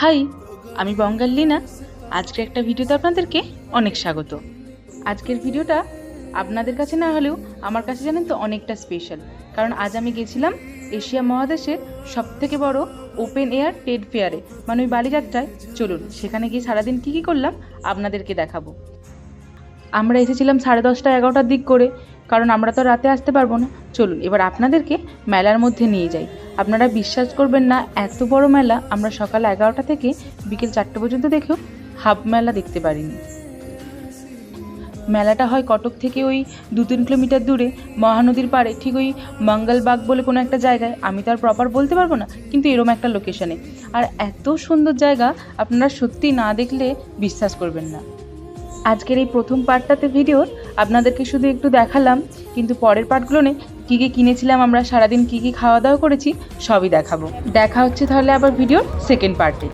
High, আমি বঙ্গাল লীনা। আজকে একটা ভিডিওতে আপনাদেরকে অনেক স্বাগত। আজকের ভিডিওটা আপনাদের কাছে না হলেও আমার কাছে জানেন তো অনেকটা স্পেশাল, কারণ আজ আমি গেছিলাম এশিয়া মহাদেশের সবথেকে বড় ওপেন এয়ার ট্রেড ফেয়ারে, মানে ওই বালিযাত্রায়। চলুন সেখানে গিয়ে সারাদিন কী কী করলাম আপনাদেরকে দেখাবো। আমরা এসেছিলাম 10:30 11টার দিক করে, কারণ আমরা তো রাতে আসতে পারবো না। চলুন এবার আপনাদেরকে মেলার মধ্যে নিয়ে যাই। আপনারা বিশ্বাস করবেন না, এত বড় মেলা আমরা সকাল 11টা থেকে বিকেল 4টে পর্যন্ত দেখেও হাফ মেলা দেখতে পারিনি। মেলাটা হয় কটক থেকে ওই 2-3 কিলোমিটার দূরে মহানদীর পাড়ে, ঠিক ওই মঙ্গলবাগ বলে কোনো একটা জায়গায়। আমি তো আর প্রপার বলতে পারবো না, কিন্তু এরম একটা লোকেশনে। আর এত সুন্দর জায়গা, আপনারা সত্যি না দেখলে বিশ্বাস করবেন না। আজকের এই প্রথম পার্টটাতে ভিডিওর আপনাদেরকে শুধু একটু দেখালাম, কিন্তু পরের পার্টগুলো নিয়ে কী কী কিনেছিলাম, আমরা সারাদিন কী কী খাওয়া দাওয়া করেছি সবই দেখাবো। দেখা হচ্ছে তাহলে আবার ভিডিওর সেকেন্ড পার্টে।